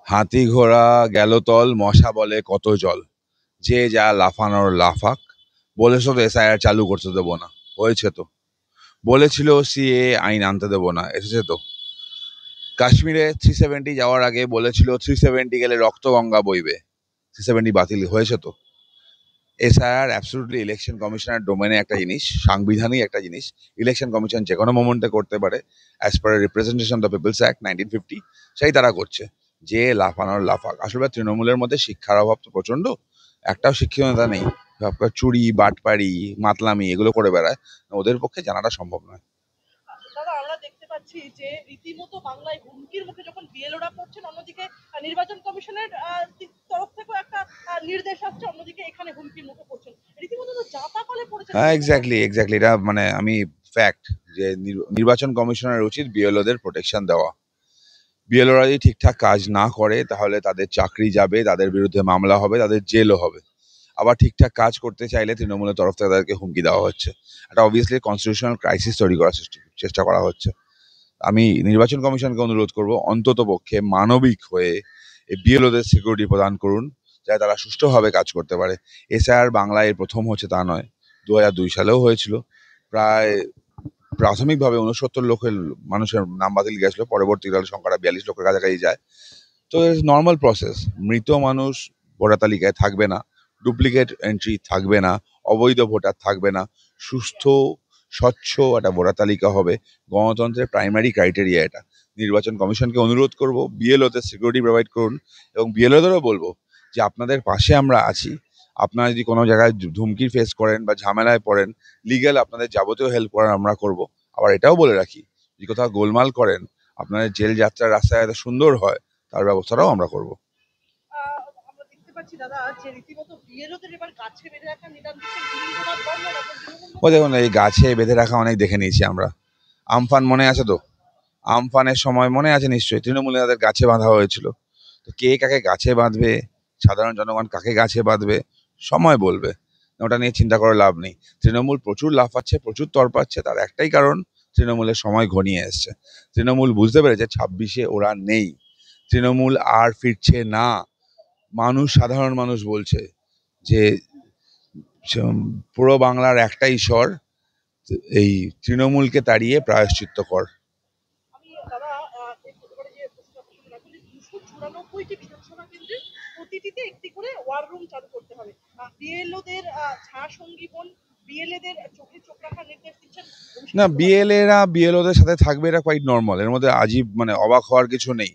হাতি ঘোড়া গেল তল, মশা বলে কত জল। যে যা লাফানোর লাফাক, বলেছো তো এসআইআর চালু করতে দেবো না, হয়েছে তো। বলেছিল সিএ আইন আনতে দেবো না, এসেছে তো। কাশ্মীরে 370 যাওয়ার আগে বলেছিল 370 গেলে রক্তগঙ্গা বইবে, 370 বাতিল হয়েছে তো। এসআইআর অ্যাবসলিউটলি ইলেকশন কমিশনের ডোমেনে একটা জিনিস, সাংবিধানিক একটা জিনিস। ইলেকশন কমিশন যে কোনো মোমেন্টে করতে পারে, as per representation the people's act 1950, সেই তারা করছে। যে লাফানোর লাফাক, আসলে তৃণমূলের মধ্যে শিক্ষার অভাব তো প্রচন্ড। একটাও শিক্ষিত নেতা নেই, সবটা চুরি বাটপাড়ি মাতলামি এগুলো করে বেড়ায়, ওদের পক্ষে জানাটা সম্ভব নয়। দাদা, আমরা দেখতে পাচ্ছি যে রীতিমতো বাংলায় হুমকির মুখে যখন বিএলওরা পড়ছেন, অন্যদিকে নির্বাচন কমিশনের তরফ থেকেও একটা নির্দেশ আসছে, অন্যদিকে এখানে হুমকির মুখে পড়ছেন, রীতিমতো তো জাতাকলে পড়েছে। হ্যাঁ, এক্স্যাক্টলি এটা মানে আমি ফ্যাক্ট যে নির্বাচন কমিশনের উচিত বিএলওদের প্রোটেকশন দেওয়া। বিএলওরা যদি ঠিকঠাক কাজ না করে তাহলে তাদের চাকরি যাবে, তাদের বিরুদ্ধে মামলা হবে, তাদের জেলও হবে। আবার ঠিকঠাক কাজ করতে চাইলে তৃণমূলের তরফ থেকে তাদেরকে হুমকি দেওয়া হচ্ছে। একটা অবভিয়াসলি কনস্টিটিউশনাল ক্রাইসিস তৈরি করার চেষ্টা করা হচ্ছে। আমি নির্বাচন কমিশনকে অনুরোধ করব, অন্তত পক্ষে মানবিক হয়ে এই বিএলওদের সিকিউরিটি প্রদান করুন, যাতে তারা সুষ্ঠুভাবে কাজ করতে পারে। এসআইআর বাংলায় এর প্রথম হচ্ছে তা নয়, 2002 সালেও হয়েছিল। প্রায় প্রাথমিকভাবে 69 লক্ষের মানুষের নাম বাতিল গেছিল, পরবর্তীকালে সংখ্যাটা 42 লক্ষের কাছাকাছি যায়। তো নর্মাল প্রসেস, মৃত মানুষ ভোটার তালিকায় থাকবে না, ডুপ্লিকেট এন্ট্রি থাকবে না, অবৈধ ভোটার থাকবে না, সুস্থ স্বচ্ছ একটা ভোটার তালিকা হবে। গণতন্ত্রের প্রাইমারি ক্রাইটেরিয়া এটা। নির্বাচন কমিশনকে অনুরোধ করব, বিএলওদের সিকিউরিটি প্রোভাইড করুন, এবং বিএলওদেরও বলবো যে আপনাদের পাশে আমরা আছি। আপনারা যদি কোনো জায়গায় ধুমকি ফেস করেন বা ঝামেলায় পড়েন, লিগ্যাল আপনাদের যাবতীয় হেল্প করার আমরা করব। আবার এটাও বলে রাখি, যদি কোথাও গোলমাল করেন, আপনাদের জেল যাত্রার রাস্তায় এত সুন্দর হয়, তার ব্যবস্থাটাও আমরা করব। আমরা দেখতে পাচ্ছি দাদা যে রীতিমতো বিএলওদের এবার গাছে বেঁধে রাখা নিদান দিচ্ছেন বীরেন্দ্রনাথ বর্মন এবং তৃণমূল। ও দেখুন, এই গাছে বেঁধে রাখা অনেক দেখে নিয়েছি আমরা। আমফান মনে আছে তো? আমফানের সময় মনে আছে নিশ্চয়ই, তৃণমূলে তাদের গাছে বাঁধা হয়েছিল। তো কে কাকে গাছে বাঁধবে, সাধারণ জনগণ কাকে গাছে বাঁধবে, সময় বলবে। ওটা নিয়ে চিন্তা করে লাভ নেই। তৃণমূল প্রচুর লাফাচ্ছে, প্রচুর তরপাচ্ছে, তার একটাই কারণ, তৃণমূলের সময় ঘনিয়ে এসছে। তৃণমূল বুঝতে পেরেছে 26-এ ওরা নেই, তৃণমূল আর ফিরছে না। সাধারণ মানুষ বলছে যে পুরো বাংলার একটাই স্বর, এই তৃণমূলকে তাড়িয়ে প্রায়শ্চিত্ত কর। আমি দাদা এবারে যে প্রশ্নটা আসলে 294টি বিধানসভা কেন্দ্রে প্রতিটিতে একটি করে ওয়ার রুম চালু করতে হবে। বিএলওদের ঝাঁ সঙ্গীবন, বিএলএদের চোখে চোখ রাখার নির্দেশ দিচ্ছেন। না, বিএলওদের সাথে থাকবে, এটা কোয়াইট নর্মাল, এর মধ্যে আজীব মানে অবাক হওয়ার কিছু নেই।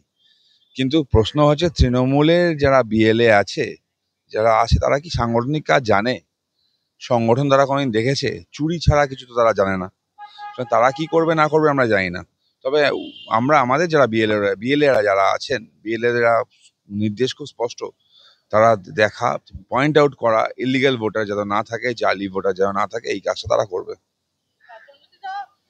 কিন্তু প্রশ্ন হচ্ছে, তৃণমূলের যারা বিএলএ আছে, তারা কি সাংগঠনিক কাজ জানে? সংগঠন তারা কোনোদিন দেখেছে? চুরি ছাড়া কিছু তো তারা জানে না। তারা কি করবে না করবে আমরা জানি না। তবে আমাদের যারা বিএলএরা যারা আছেন, বিএলএরা নির্দেশ খুব স্পষ্ট। তারা দেখা, পয়েন্ট আউট করা, ইলিগাল ভোটার যাতে না থাকে, জালি ভোটার যাতে না থাকে, এই কাজটা তারা করবে।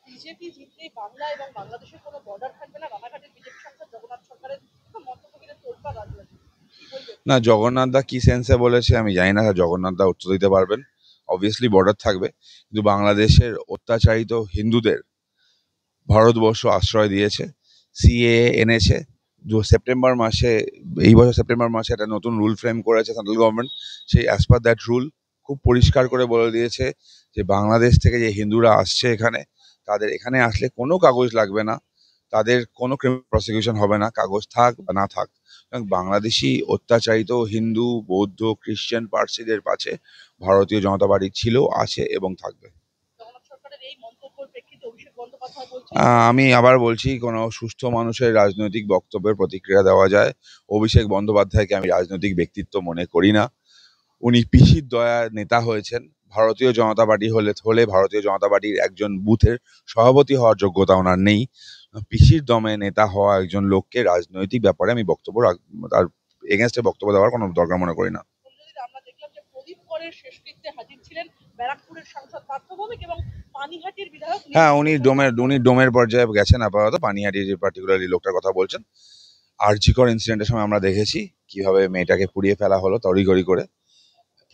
বিজেপি জিতলেই বাংলা এবং বাংলাদেশের কোনো বর্ডার থাকবে না, রানাঘাটের বিজেপি সাংসদ জগন্নাথ সরকারের মন্তব্য কিন্তু তোলপাড় রাজনীতি, কি বলবেন? না, জগন্নাথ দা কি সেন্সে বলেছে আমি জানি না, জগন্নাথ দা উত্তর দিতে পারবেন। অবভিয়াসলি বর্ডার থাকবে, কিন্তু বাংলাদেশের অত্যাচারিত হিন্দুদের ভারতবর্ষ আশ্রয় দিয়েছে, সিএ এনেছে। সেপ্টেম্বর মাসে, এই বছর সেপ্টেম্বর মাসে একটা নতুন রুল ফ্রেম করেছে সেন্ট্রাল গভর্নমেন্ট। সেই অ্যাজ পার দ্যাট রুল খুব পরিষ্কার করে বলে দিয়েছে যে বাংলাদেশ থেকে যে হিন্দুরা আসছে এখানে, তাদের এখানে আসলে কোনো কাগজ লাগবে না, তাদের কোনো ক্রিমিনাল প্রসিকিউশন হবে না, কাগজ থাক বা না থাক। বাংলাদেশি অত্যাচারিত হিন্দু, বৌদ্ধ, খ্রিস্টান, পার্সিদের পাশে ভারতীয় জনতা পার্টি ছিল, আছে এবং থাকবে। জগন্নাথ সরকারের এই মন্তব্যের প্রেক্ষিতে অভিষেক বন্দ্যোপাধ্যায় বলছেন। আমি আবার বলছি, কোনো সুস্থ মানুষের রাজনৈতিক বক্তব্যের প্রতিক্রিয়া দেওয়া যায়। অভিষেক বন্দ্যোপাধ্যায়কে আমি রাজনৈতিক ব্যক্তিত্ব মনে করি না। উনি পিসির দয়ার নেতা হয়েছেন। ভারতীয় জনতা পার্টি হলে ভারতীয় জনতা পার্টির একজন বুথের সভাপতি হওয়ার যোগ্যতা ওনার নেই। পিসির দমে নেতা হওয়া একজন লোককে রাজনৈতিক ব্যাপারে আমি তার এগেনস্টে বক্তব্য দেওয়ার কোনো দরকার মনে করি না। আমরা দেখলাম যে প্রদীপ করের শেষকৃত্যে হাজির ছিলেন ব্যারাকপুরের সাংসদ পার্থ ভৌমিক এবং পানিহাটির বিধায়ক। হ্যাঁ, উনি ডোমের পর্যায়ে গেছেন আপাতত। পানিহাটির যে পার্টিকুলারলি লোকটার কথা বলছেন, আরজিকর ইনসিডেন্টের সময় আমরা দেখেছি কিভাবে মেয়েটাকে পুড়িয়ে ফেলা হলো তড়িঘড়ি করে।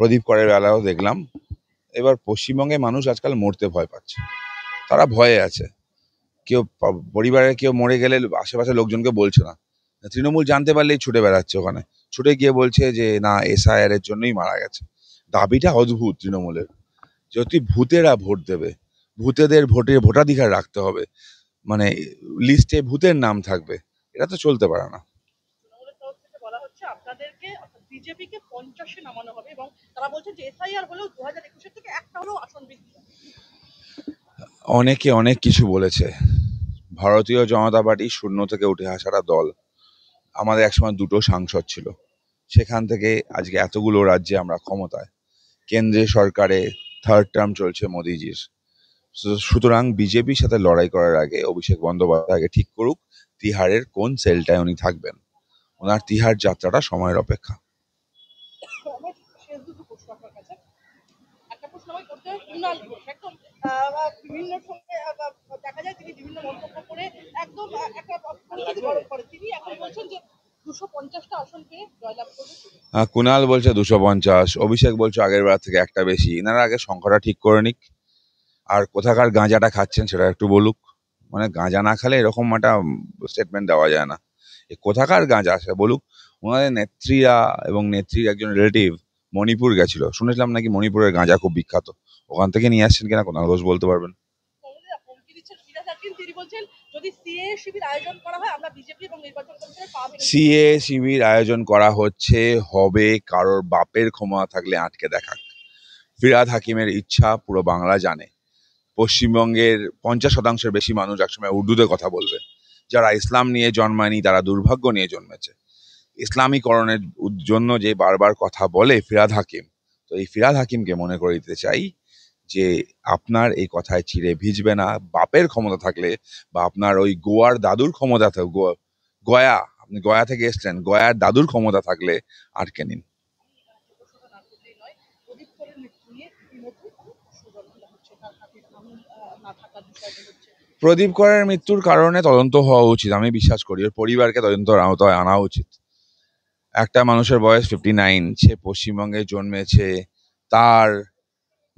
প্রদীপ করের বেলাও দেখলাম। এবার পশ্চিমবঙ্গে মানুষ আজকাল মরতে ভয় পাচ্ছে, তারা ভয়ে আছে। পরিবারের কেউ মরে গেলে আশেপাশের লোকজনকে বলছে না, তৃণমূল জানতে পারলেই ছুটে বেড়াচ্ছে ওখানে, ছুটে গিয়ে বলছে যে না এসআইআর এর জন্যই মারা গেছে। দাবিটা অদ্ভুত তৃণমূলের, যদি ভূতেরা ভোট দেবে, ভূতেদের ভোটাধিকার রাখতে হবে, মানে লিস্টে ভূতের নাম থাকবে, এটা তো চলতে পারে না। তৃণমূলের তরফ থেকে বলা হচ্ছে আপনাদেরকে অর্থাৎ বিজেপিকে 50-এ নামানো হবে এবং তারা বলছে যে এসআইআর হলেও 2021 থেকে একটা হলেও আসন বৃদ্ধি হবে। অনেকে অনেক কিছু বলেছে। ভারতীয় জনতা পার্টি শূন্য থেকে উঠে আসাটা দল, আমাদের একসময় 2টো সাংসদ ছিল, সেখান থেকে আজকে এতগুলো রাজ্যে আমরা ক্ষমতায়, কেন্দ্রে সরকারে 3rd টার্ম চলছে মোদিজির। সুতরাং বিজেপির সাথে লড়াই করার আগে অভিষেক বন্দ্যোপাধ্যায় আগে ঠিক করুক তিহারের কোন সেলটায় উনি থাকবেন। ওনার তিহার যাত্রাটা সময়ের অপেক্ষা। আমার শেষ দুটো প্রশ্ন আপনার কাছে। একটা প্রশ্ন আমায় করতে হয় কুণাল ঘোষ, একদম বিভিন্ন সময় দেখা যায় তিনি বিভিন্ন মন্তব্য করে একদম একটা পরিস্থিতি গরম করে। তিনি এখন বলছেন যে 250টা আসন পেয়ে জয়লাভ করবে। কুণাল বলছে 250, অভিষেক বলছে আগের বার থেকে একটা বেশি। এনারা আগে সংখ্যাটা ঠিক করে নিক, আর কোথাকার গাঁজাটা খাচ্ছেন সেটা একটু বলুক। মানে গাঁজা না খেলে এরকম একটা স্টেটমেন্ট দেওয়া যায় না। এ কোথাকার গাঁজা সে বলুক। ওনাদের নেত্রীরা এবং নেত্রীর একজন রিলেটিভ মণিপুর গেছিল, শুনেছিলাম নাকি মণিপুরের গাঁজা খুব বিখ্যাত, ওখান থেকে নিয়ে আসছেন কিনা কুণাল ঘোষ বলতে পারবেন। কংগ্রেস হুমকি দিচ্ছেন ফিরাদ হাকিম, তিনি বলছেন যদি সিএ শিবির আয়োজন করা হয় আমরা বিজেপি এবং নির্বাচন কমিশনের পা ভেঙে দেব। সিএ শিবির আয়োজন করা হচ্ছে, হবে, কারোর বাপের ক্ষমতা থাকলে আটকে দেখাক। ফিরহাদ হাকিমের ইচ্ছা পুরো বাংলা জানে। পশ্চিমবঙ্গের 50% বেশি মানুষ একসময় উর্দুতে কথা বলবে। যারা ইসলাম নিয়ে জন্মায়নি তারা দুর্ভাগ্য নিয়ে জন্মেছে। ইসলামীকরণের জন্য যে বারবার কথা বলে ফিরহাদ হাকিম, তো এই ফিরহাদ হাকিমকে মনে করে দিতে চাই যে আপনার এই কথায় চিড়ে ভিজবে না। বাপের ক্ষমতা থাকলে বা আপনার ওই গোয়ার দাদুর ক্ষমতা গয়া, আপনি গয়া থেকে এসছেন, গয়ার দাদুর ক্ষমতা থাকলে আটকে নিন। প্রশ্নটা না করলেই নয়। প্রদীপ করের মৃত্যু নিয়ে ইতিমধ্যে সুযোগ হচ্ছে, তার হাতে আঙুল না থাকার বিষয়টা হচ্ছে। প্রদীপ করের মৃত্যুর কারণে তদন্ত হওয়া উচিত, আমি বিশ্বাস করি। ওর পরিবারকে তদন্তের আওতায় আনা উচিত। একটা মানুষের বয়স 59, সে পশ্চিমবঙ্গে জন্মেছে, তার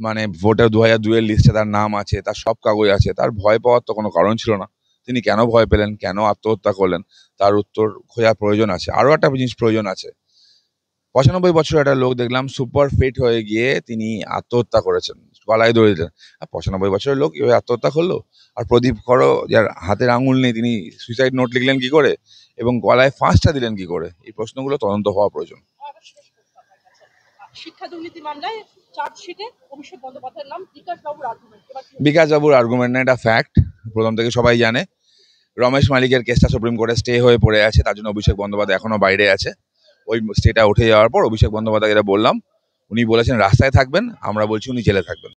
মানে ভোটার 2002 এর লিস্টে তার নাম আছে, তার সব কাগজ আছে, তার ভয় পাওয়ার তো কোনো কারণ ছিল না। তিনি কেন ভয় পেলেন, কেন আত্মহত্যা করলেন, তার উত্তর খোঁজার প্রয়োজন আছে। আরো একটা জিনিস প্রয়োজন আছে, 95 বছরের একটা লোক দেখলাম সুপার ফিট হয়ে গিয়ে তিনি আত্মহত্যা করেছেন, গলায় দড়ি দিলেন। আর 95 বছরের লোক এভাবে আত্মহত্যা করলো? আর প্রদীপ করো যার হাতের আঙুল নেই তিনি সুইসাইড নোট লিখলেন কি করে এবং গলায় ফাঁসটা দিলেন কি করে? এই প্রশ্নগুলো তদন্ত হওয়া প্রয়োজন। আবার শেষ প্রশ্ন আপনার কাছে। শিক্ষা দুর্নীতি মামলায় চার্জশিটে অভিষেক বন্দ্যোপাধ্যায়ের নাম, বিকাশ বাবুর আর্গুমেন্ট এবার কি হবে? বিকাশবাবুর আর্গুমেন্ট না, এটা ফ্যাক্ট, প্রথম থেকে সবাই জানে। রমেশ মালিকের কেসটা সুপ্রিম কোর্টে স্টে হয়ে পড়ে আছে, তার জন্য অভিষেক বন্দ্যোপাধ্যায় এখনো বাইরে আছে। ওই স্টেটা উঠে যাওয়ার পর অভিষেক বন্দ্যোপাধ্যায় যেটা বললাম, উনি বলেছেন রাস্তায় থাকবেন, আমরা বলছি উনি জেলে থাকবেন।